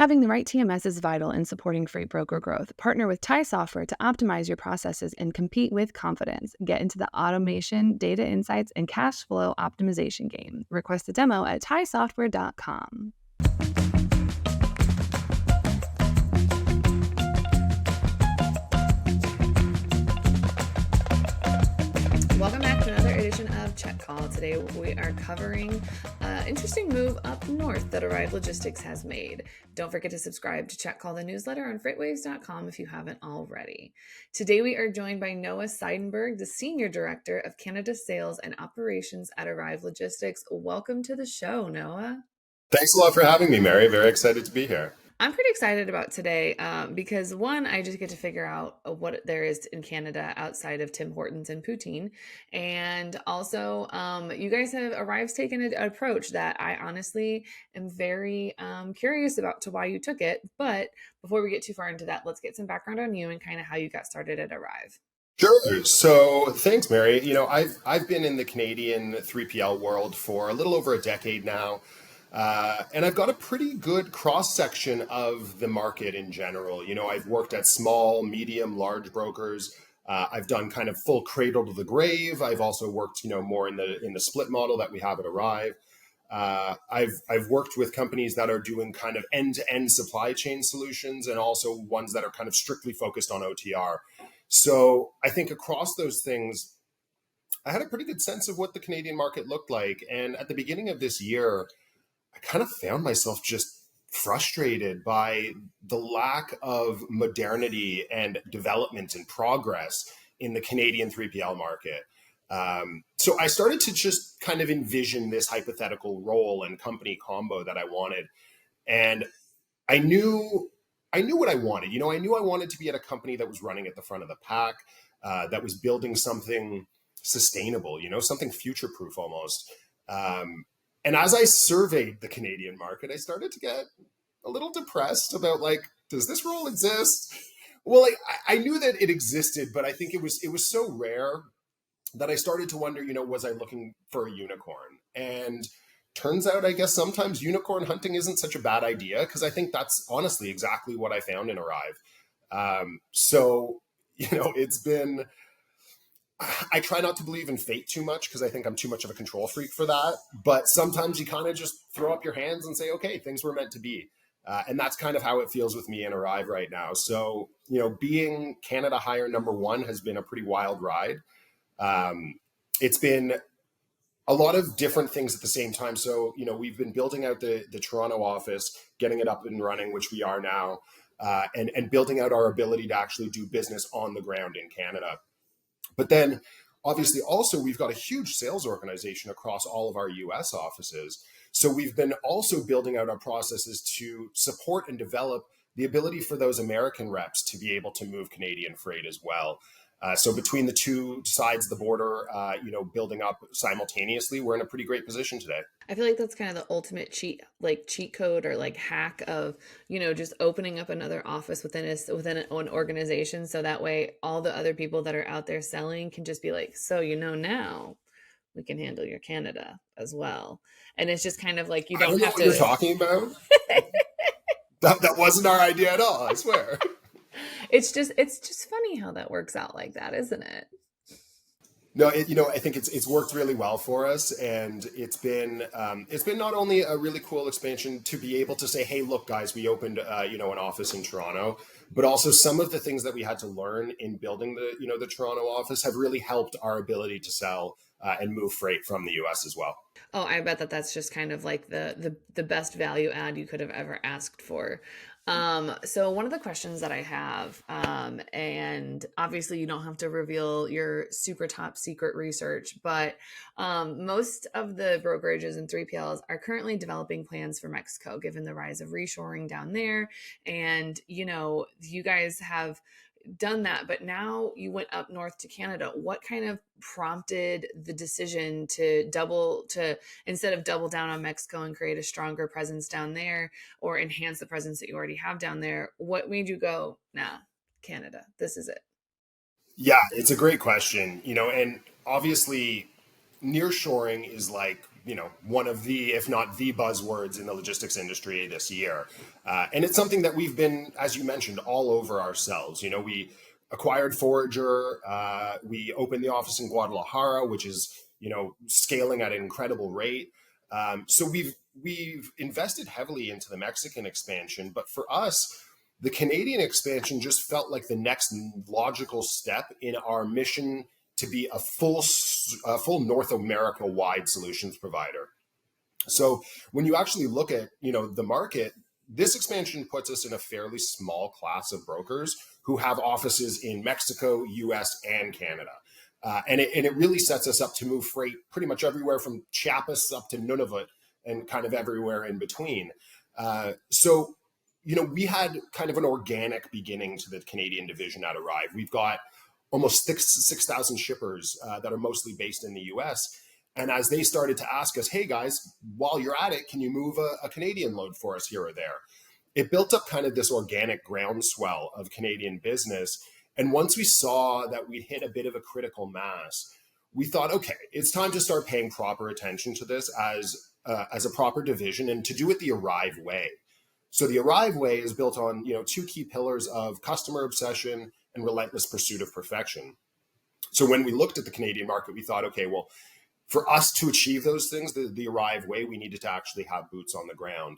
Having the right TMS is vital in supporting freight broker growth. Partner with TIE software to optimize your processes and compete with confidence. Get into the automation, data insights, and cash flow optimization game. Request a demo at tiesoftware.com. Welcome back to another edition of Check Call. Today we are covering an interesting move up north that Arrive Logistics has made. Don't forget to subscribe to Check Call, the newsletter on FreightWaves.com if you haven't already. Today we are joined by Noah Seidenberg, the Senior Director of Canada Sales and Operations at Arrive Logistics. Welcome to the show, Noah. Thanks a lot for having me, Mary. Very excited to be here. I'm pretty excited about today because one, I just get to figure out what there is in Canada outside of Tim Hortons and poutine. And also, you guys have Arrive's taken an approach that I honestly am very curious about to why you took it. But before we get too far into that, let's get some background on you and kind of how you got started at Arrive. Sure. So thanks, Mary. I've been in the Canadian 3PL world for a little over a decade now. And I've got a pretty good cross-section of the market in general. I've worked at small, medium, large brokers. I've done kind of full cradle to the grave. I've also worked, more in the split model that we have at Arrive. I've worked with companies that are doing kind of end-to-end supply chain solutions and also ones that are kind of strictly focused on OTR. So I think across those things, I had a pretty good sense of what the Canadian market looked like. And at the beginning of this year, I kind of found myself just frustrated by the lack of modernity and development and progress in the Canadian 3PL market. So I started to just kind of envision this hypothetical role and company combo that I wanted. And I knew what I wanted. I knew I wanted to be at a company that was running at the front of the pack, that was building something sustainable, something future-proof almost. And as I surveyed the Canadian market, I started to get a little depressed about does this role exist? Well, I knew that it existed, but I think it was so rare that I started to wonder, was I looking for a unicorn? And turns out, I guess sometimes unicorn hunting isn't such a bad idea, because I think that's honestly exactly what I found in Arrive. It's been... I try not to believe in fate too much because I think I'm too much of a control freak for that. But sometimes you kind of just throw up your hands and say, okay, things were meant to be. And that's kind of how it feels with me in Arrive right now. So, being Canada Hire #1 has been a pretty wild ride. It's been a lot of different things at the same time. So, we've been building out the Toronto office, getting it up and running, which we are now, and building out our ability to actually do business on the ground in Canada. But then, obviously, also, we've got a huge sales organization across all of our US offices. So we've been also building out our processes to support and develop the ability for those American reps to be able to move Canadian freight as well. So between the two sides of the border, building up simultaneously, we're in a pretty great position today. I feel like that's kind of the ultimate cheat code or hack of, just opening up another office within an organization. So that way all the other people that are out there selling can just be like, so, now we can handle your Canada as well. And it's just kind of like, you don't have to. I don't know what you're talking about. that wasn't our idea at all, I swear. It's just funny how that works out like that, isn't it? No, I think it's worked really well for us, and it's been not only a really cool expansion to be able to say, hey, look, guys, we opened an office in Toronto, but also some of the things that we had to learn in building the Toronto office have really helped our ability to sell and move freight from the US as well. Oh, I bet that's just kind of like the best value add you could have ever asked for. So one of the questions that I have, and obviously you don't have to reveal your super top secret research, but most of the brokerages and 3PLs are currently developing plans for Mexico, given the rise of reshoring down there. And, you guys have done that, but now you went up north to Canada. What kind of prompted the decision to instead of double down on Mexico and create a stronger presence down there or enhance the presence that you already have down there? What made you go, nah, Canada, this is it? Yeah, it's a great question, and obviously nearshoring is like one of the, if not the buzzwords in the logistics industry this year. And it's something that we've been, as you mentioned, all over ourselves. We acquired Forager. We opened the office in Guadalajara, which is, scaling at an incredible rate. So we've invested heavily into the Mexican expansion, but for us, the Canadian expansion just felt like the next logical step in our mission to be a full North America wide solutions provider. So when you actually look at, the market, this expansion puts us in a fairly small class of brokers who have offices in Mexico, US, and Canada. And it really sets us up to move freight pretty much everywhere from Chiapas up to Nunavut and kind of everywhere in between. So we had kind of an organic beginning to the Canadian division at Arrive. We've got almost 6,000 shippers that are mostly based in the US. And as they started to ask us, hey guys, while you're at it, can you move a Canadian load for us here or there? It built up kind of this organic groundswell of Canadian business. And once we saw that we'd hit a bit of a critical mass, we thought, okay, it's time to start paying proper attention to this as a proper division and to do it the Arrive way. So the Arrive way is built on, two key pillars of customer obsession and relentless pursuit of perfection. So when we looked at the Canadian market, we thought, okay, well, for us to achieve those things, the Arrive way, we needed to actually have boots on the ground.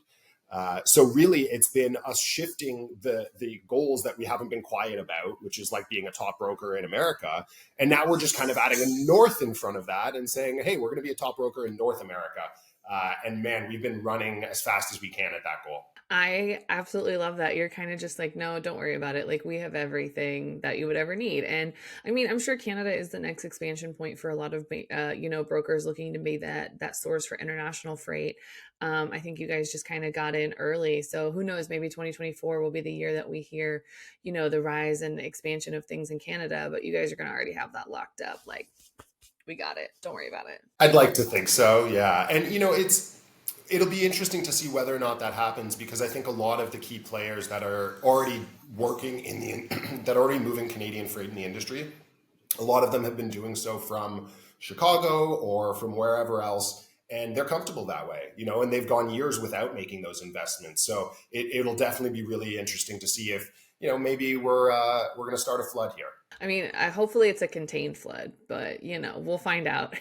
So really, it's been us shifting the goals that we haven't been quiet about, which is like being a top broker in America. And now we're just kind of adding a North in front of that and saying, hey, we're going to be a top broker in North America. And man, we've been running as fast as we can at that goal. I absolutely love that. You're kind of just like, no, don't worry about it. Like, we have everything that you would ever need. And I mean, I'm sure Canada is the next expansion point for a lot of, brokers looking to be that source for international freight. I think you guys just kind of got in early. So who knows, maybe 2024 will be the year that we hear, the rise and expansion of things in Canada, but you guys are going to already have that locked up. Like, we got it. Don't worry about it. I'd like to think so, yeah. And, it'll be interesting to see whether or not that happens, because I think a lot of the key players that are already working that are already moving Canadian freight in the industry, a lot of them have been doing so from Chicago or from wherever else, and they're comfortable that way, and they've gone years without making those investments. So it'll definitely be really interesting to see if, maybe we're going to start a flood here. I mean, hopefully it's a contained flood, but we'll find out.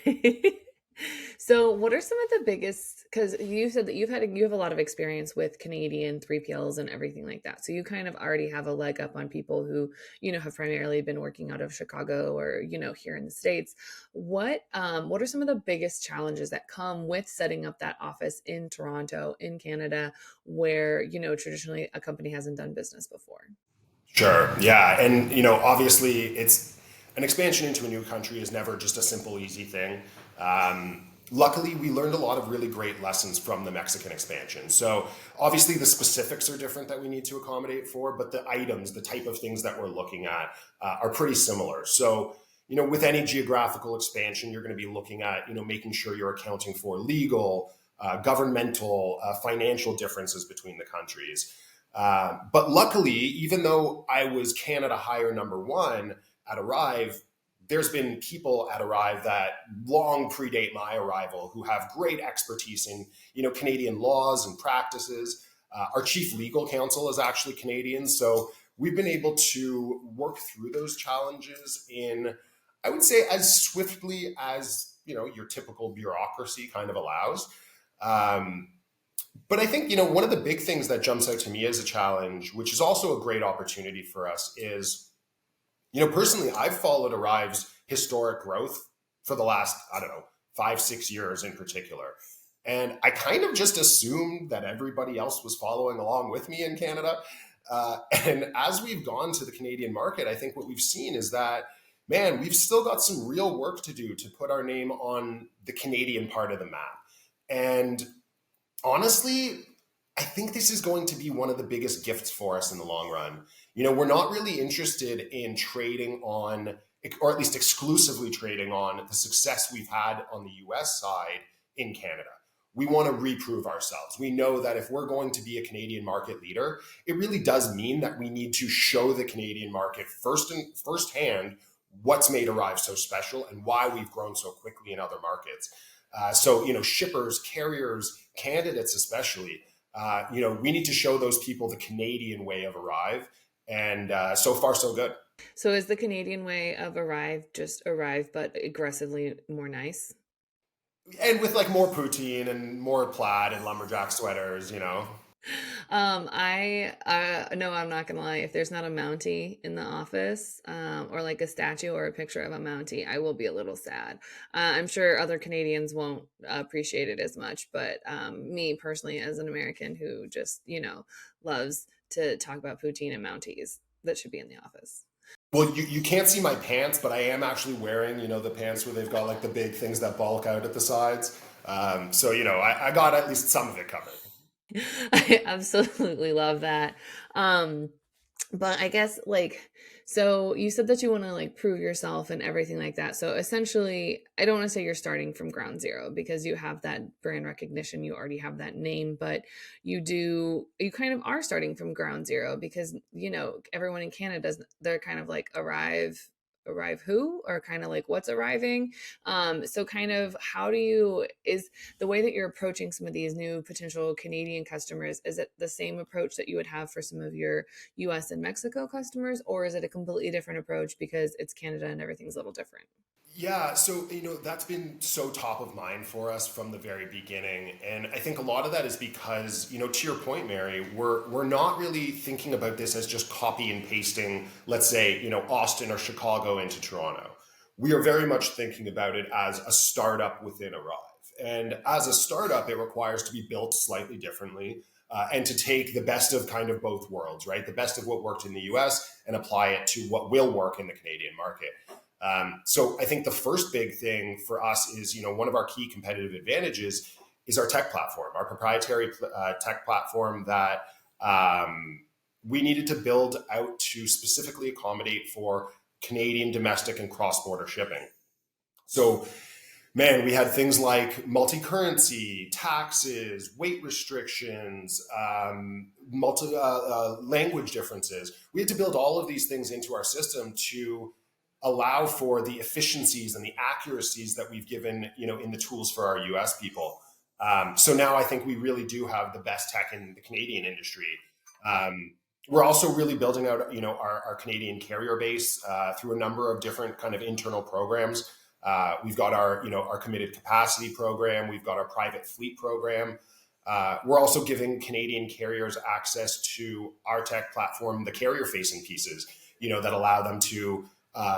So, what are some of the biggest? Because you said that you have a lot of experience with Canadian 3PLs and everything like that. So you kind of already have a leg up on people who have primarily been working out of Chicago or here in the States. What are some of the biggest challenges that come with setting up that office in Toronto, in Canada, where traditionally a company hasn't done business before? Sure. Yeah. And, obviously it's an expansion into a new country is never just a simple, easy thing. Luckily, we learned a lot of really great lessons from the Mexican expansion. So obviously the specifics are different that we need to accommodate for, but the items, the type of things that we're looking at are pretty similar. So, with any geographical expansion, you're going to be looking at, making sure you're accounting for legal, governmental, financial differences between the countries. But luckily, even though I was Canada hire number one at Arrive, there's been people at Arrive that long predate my arrival who have great expertise in, Canadian laws and practices. Our chief legal counsel is actually Canadian. So we've been able to work through those challenges in, I would say, as swiftly as, your typical bureaucracy kind of allows. But I think, one of the big things that jumps out to me as a challenge, which is also a great opportunity for us, is, personally, I've followed Arrive's historic growth for the last, 5-6 years in particular. And I kind of just assumed that everybody else was following along with me in Canada. And as we've gone to the Canadian market, I think what we've seen is that, man, we've still got some real work to do to put our name on the Canadian part of the map. And honestly, I think this is going to be one of the biggest gifts for us in the long run. We're not really interested in trading on, or at least exclusively trading on, the success we've had on the US side in Canada. We want to reprove ourselves. We know that if we're going to be a Canadian market leader, it really does mean that we need to show the Canadian market firsthand what's made Arrive so special and why we've grown so quickly in other markets. So, shippers, carriers, candidates, especially, we need to show those people the Canadian way of arrive. And so far, so good. So is the Canadian way of arrive just arrive, but aggressively more nice? And with like more poutine and more plaid and lumberjack sweaters. I no, I'm not gonna lie. If there's not a Mountie in the office, or like a statue or a picture of a Mountie, I will be a little sad. I'm sure other Canadians won't appreciate it as much, but me personally, as an American who just loves to talk about poutine and Mounties, that should be in the office. Well, you can't see my pants, but I am actually wearing, the pants where they've got like the big things that bulk out at the sides. So, I got at least some of it covered. I absolutely love that. Um, but I guess like so you said that you want to like prove yourself and everything like that. So essentially, I don't want to say you're starting from ground zero because you have that brand recognition, you already have that name, but you kind of are starting from ground zero because everyone in Canada, they're kind of like arrive who, or kind of like what's arriving. So kind of how do you is the way that you're approaching some of these new potential Canadian customers, is it the same approach that you would have for some of your US and Mexico customers, or is it a completely different approach because it's Canada and everything's a little different? Yeah, so that's been so top of mind for us from the very beginning, and I think a lot of that is because to your point, Mary, we're not really thinking about this as just copy and pasting, let's say Austin or Chicago into Toronto. We are very much thinking about it as a startup within Arrive, and as a startup, it requires to be built slightly differently. And to take the best of kind of both worlds, right? The best of what worked in the US and apply it to what will work in the Canadian market. So I think the first big thing for us is, one of our key competitive advantages is our tech platform, our proprietary tech platform that we needed to build out to specifically accommodate for Canadian domestic and cross-border shipping. So, man, we had things like multi-currency, taxes, weight restrictions, multi language differences. We had to build all of these things into our system to allow for the efficiencies and the accuracies that we've given, in the tools for our US people. So now I think we really do have the best tech in the Canadian industry. We're also really building out, our Canadian carrier base through a number of different kind of internal programs. We've got our committed capacity program. We've got our private fleet program. We're also giving Canadian carriers access to our tech platform, the carrier-facing pieces, that allow them to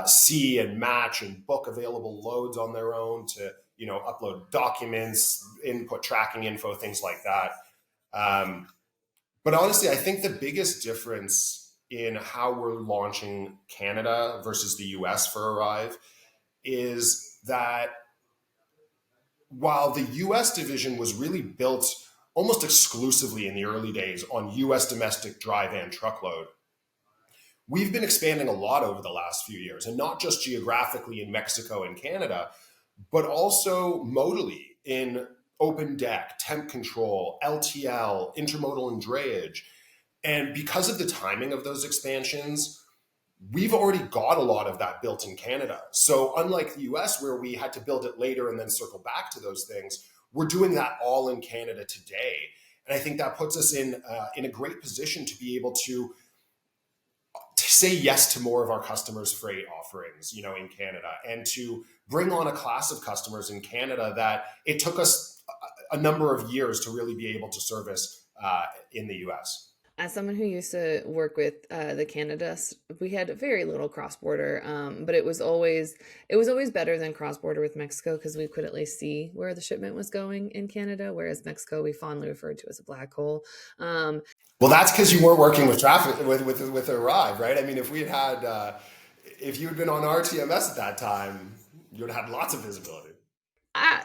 see and match and book available loads on their own, to upload documents, input tracking info, things like that. But honestly, I think the biggest difference in how we're launching Canada versus the US for Arrive is that while the US division was really built almost exclusively in the early days on US domestic dry van truckload, we've been expanding a lot over the last few years, and not just geographically in Mexico and Canada, but also modally in open deck, temp control, LTL, intermodal and drayage. And because of the timing of those expansions, we've already got a lot of that built in Canada. So unlike the US, where we had to build it later and then circle back to those things, we're doing that all in Canada today. And I think that puts us in a great position to be able to say yes to more of our customers' freight offerings, in Canada, and to bring on a class of customers in Canada that it took us a number of years to really be able to service in the US. As someone who used to work with the Canada, we had very little cross border, but it was always better than cross border with Mexico because we could at least see where the shipment was going in Canada, whereas Mexico we fondly referred to as a black hole. Um, Well, that's because you weren't working with traffic with Arrive, right? I mean, if we had if you had been on our TMS at that time, you would have had lots of visibility.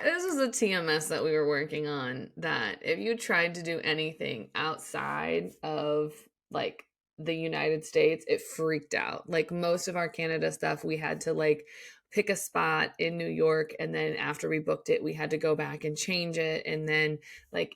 this was a TMS that we were working on that if you tried to do anything outside of like the United States, it freaked out. Like most of our Canada stuff, we had to like pick a spot in New York, and then after we booked it, we had to go back and change it. And then like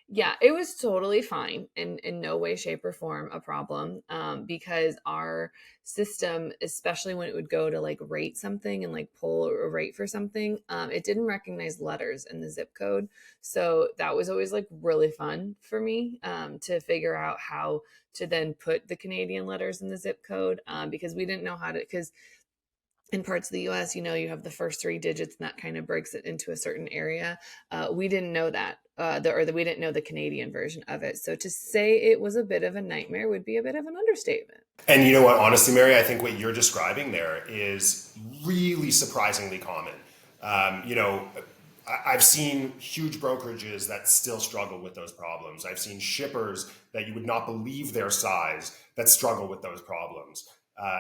yeah, it was totally fine, and in no way, shape, or form a problem, because our system, especially when it would go to like rate something and like pull a rate for something, it didn't recognize letters in the zip code. So that was always like really fun for me, to figure out how to then put the Canadian letters in the zip code, because we didn't know how to, because in parts of the US, you have the first three digits, and that kind of breaks it into a certain area. We didn't know that, we didn't know the Canadian version of it. So to say it was a bit of a nightmare would be a bit of an understatement. And you know what, honestly, Mary, I think what you're describing there is really surprisingly common. I've seen huge brokerages that still struggle with those problems. I've seen shippers that you would not believe their size that struggle with those problems.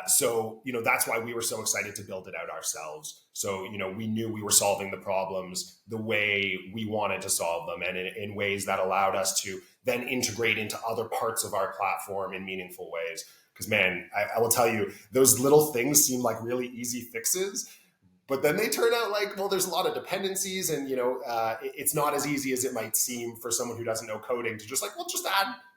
So that's why we were so excited to build it out ourselves. So we knew we were solving the problems the way we wanted to solve them, and in ways that allowed us to then integrate into other parts of our platform in meaningful ways. Because, man, I will tell you, those little things seem like really easy fixes, but then they turn out like, well, there's a lot of dependencies, and it's not as easy as it might seem for someone who doesn't know coding to just like, well, just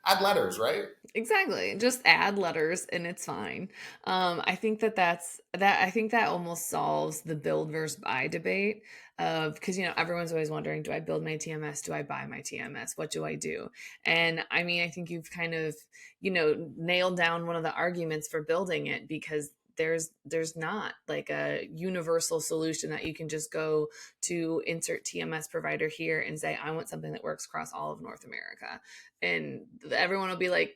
add letters, right? Exactly. Just add letters and it's fine. I think I think that almost solves the build versus buy debate of, because everyone's always wondering, do I build my TMS? Do I buy my TMS? What do I do? And I mean, I think you've kind of, nailed down one of the arguments for building it, because there's not like a universal solution that you can just go to insert TMS provider here and say, I want something that works across all of North America. And everyone will be like,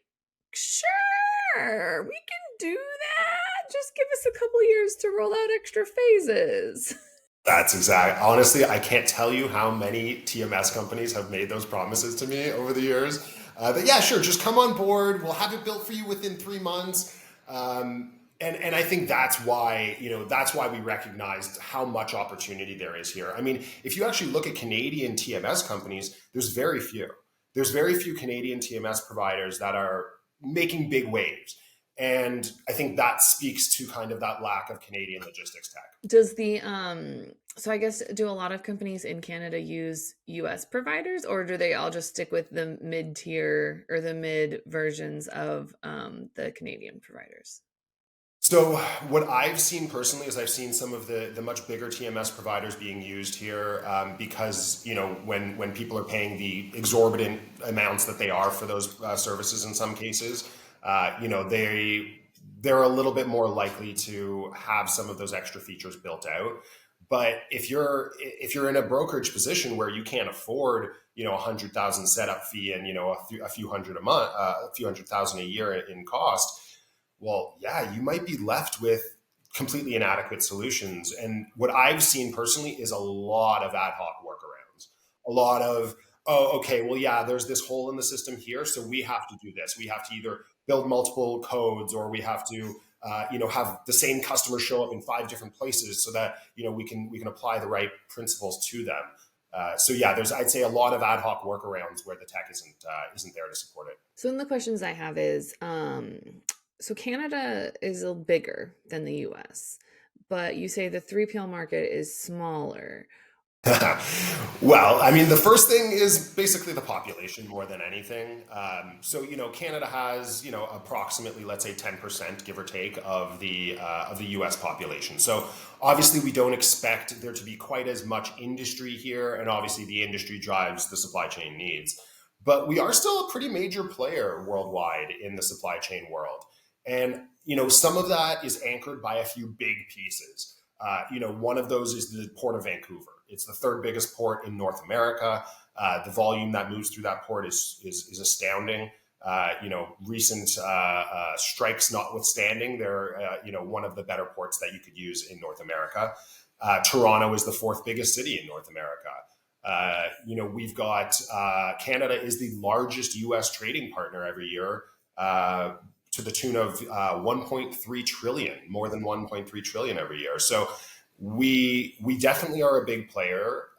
sure, we can do that. Just give us a couple years to roll out extra phases. That's exact. Honestly, I can't tell you how many TMS companies have made those promises to me over the years. That yeah, sure, just come on board. We'll have it built for you within 3 months. And I think that's why we recognized how much opportunity there is here. I mean, if you actually look at Canadian TMS companies, there's very few. There's very few Canadian TMS providers that are making big waves. And I think that speaks to kind of that lack of Canadian logistics tech. Does the so I guess, do a lot of companies in Canada use US providers, or do they all just stick with the mid tier or the mid versions of the Canadian providers? So what I've seen personally is I've seen some of the much bigger TMS providers being used here, because when people are paying the exorbitant amounts that they are for those services in some cases, they're a little bit more likely to have some of those extra features built out. But if you're in a brokerage position where you can't afford 100,000 setup fee and a few hundred a month, a few 100,000 a year in cost, well, yeah, you might be left with completely inadequate solutions. And what I've seen personally is a lot of ad hoc workarounds. A lot of, oh, okay, well, yeah, there's this hole in the system here, so we have to do this. We have to either build multiple codes, or we have to, have the same customer show up in 5 different places so that we can apply the right principles to them. So yeah, I'd say a lot of ad hoc workarounds where the tech isn't there to support it. So then the questions I have is, so Canada is a bigger than the US, but you say the 3PL market is smaller. Well, I mean, the first thing is basically the population more than anything. Canada has, approximately, let's say, 10%, give or take, of the U.S. population. So obviously, we don't expect there to be quite as much industry here, and obviously, the industry drives the supply chain needs. But we are still a pretty major player worldwide in the supply chain world, and some of that is anchored by a few big pieces. One of those is the Port of Vancouver. It's the third biggest port in North America. The volume that moves through that port is astounding. Recent strikes notwithstanding, they're one of the better ports that you could use in North America. Toronto is the fourth biggest city in North America. We've got Canada is the largest U.S. trading partner every year, to the tune of 1.3 trillion, more than 1.3 trillion every year. So we definitely are a big player.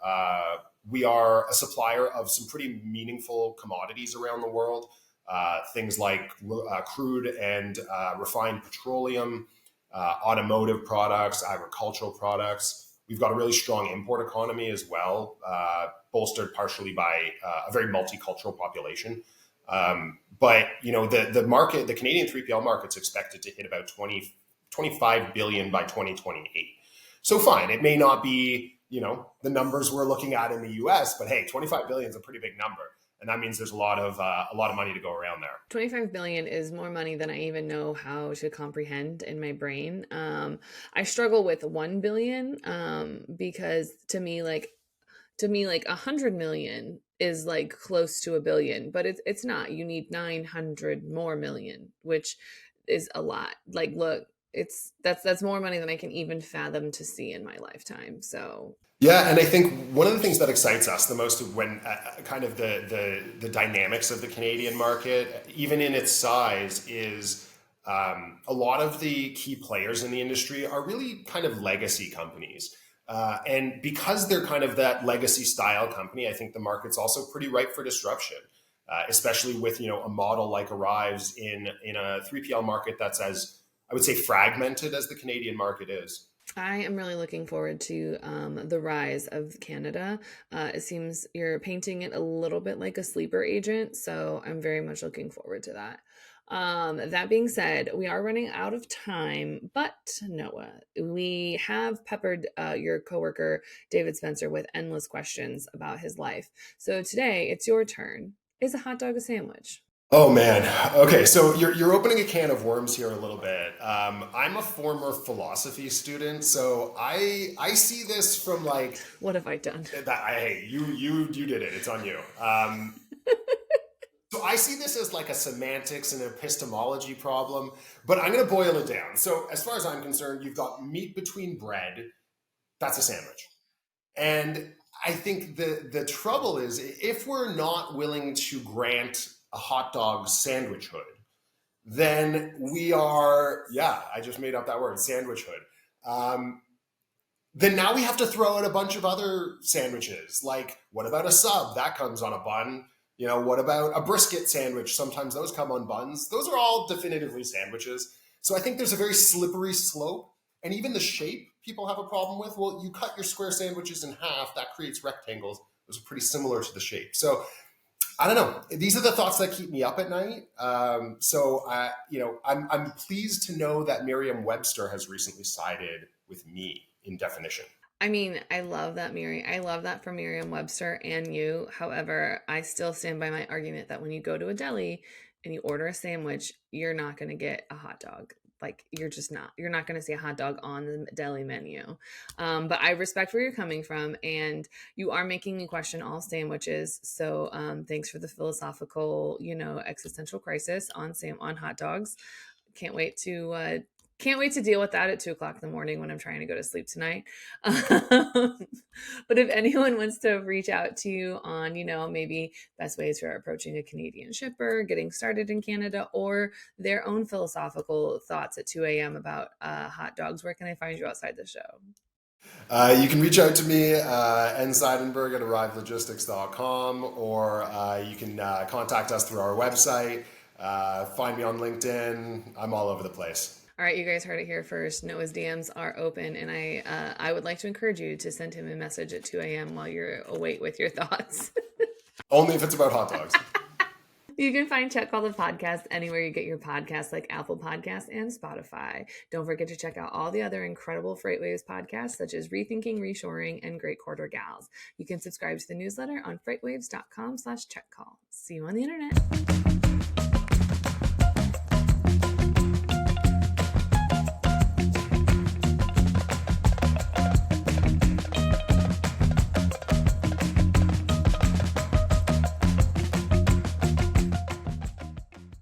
We are a supplier of some pretty meaningful commodities around the world, things like crude and refined petroleum, automotive products, agricultural products. We've got a really strong import economy as well, bolstered partially by a very multicultural population. But the market, the Canadian 3PL market's expected to hit about 25 billion by 2028. So fine, it may not be the numbers we're looking at in the US, but hey, 25 billion is a pretty big number. And that means there's a lot of money to go around there. 25 billion is more money than I even know how to comprehend in my brain. I struggle with 1 billion because to me, like 100 million is like close to a billion, but it's not. You need 900 more million, which is a lot. Like, look, that's more money than I can even fathom to see in my lifetime. So yeah, and I think one of the things that excites us the most when kind of the dynamics of the Canadian market, even in its size, is a lot of the key players in the industry are really kind of legacy companies. And because they're kind of that legacy style company, I think the market's also pretty ripe for disruption, especially with a model like Arrives in a 3PL market that's as, I would say, fragmented as the Canadian market is. I am really looking forward to the rise of Canada. It seems you're painting it a little bit like a sleeper agent, so I'm very much looking forward to that. That being said, we are running out of time, but Noah, we have peppered your coworker David Spencer with endless questions about his life. So today it's your turn. Is a hot dog a sandwich? Oh man. Okay, so you're opening a can of worms here a little bit. I'm a former philosophy student, so I see this from like What have I done? hey, you did it. It's on you. So I see this as like a semantics and epistemology problem, but I'm going to boil it down. So as far as I'm concerned, you've got meat between bread. That's a sandwich. And I think the trouble is if we're not willing to grant a hot dog sandwichhood, then we are, yeah, I just made up that word, sandwichhood. Then now we have to throw out a bunch of other sandwiches. Like, what about a sub? That comes on a bun. What about a brisket sandwich? Sometimes those come on buns. Those are all definitively sandwiches. So I think there's a very slippery slope. And even the shape people have a problem with. Well, you cut your square sandwiches in half, that creates rectangles. Those are pretty similar to the shape. So I don't know. These are the thoughts that keep me up at night. I'm pleased to know that Merriam-Webster has recently sided with me in definition. I mean, I love that, Miri. I love that for Merriam-Webster and you. However, I still stand by my argument that when you go to a deli and you order a sandwich, you're not going to get a hot dog. Like, you're just not. You're not going to see a hot dog on the deli menu. But I respect where you're coming from, and you are making me question all sandwiches. So thanks for the philosophical, existential crisis on hot dogs. Can't wait to deal with that at 2:00 in the morning when I'm trying to go to sleep tonight. But if anyone wants to reach out to you on, maybe best ways for approaching a Canadian shipper, getting started in Canada, or their own philosophical thoughts at 2 a.m. about hot dogs, where can they find you outside the show? You can reach out to me, N. Seidenberg at arrivelogistics.com, or you can contact us through our website. Find me on LinkedIn. I'm all over the place. All right, you guys heard it here first. Noah's DMs are open, and I would like to encourage you to send him a message at 2 a.m. while you're awake with your thoughts. Only if it's about hot dogs. You can find Check Call the Podcast anywhere you get your podcasts, like Apple Podcasts and Spotify. Don't forget to check out all the other incredible FreightWaves podcasts, such as Rethinking, Reshoring, and Great Quarter Gals. You can subscribe to the newsletter on freightwaves.com/checkcall. See you on the internet.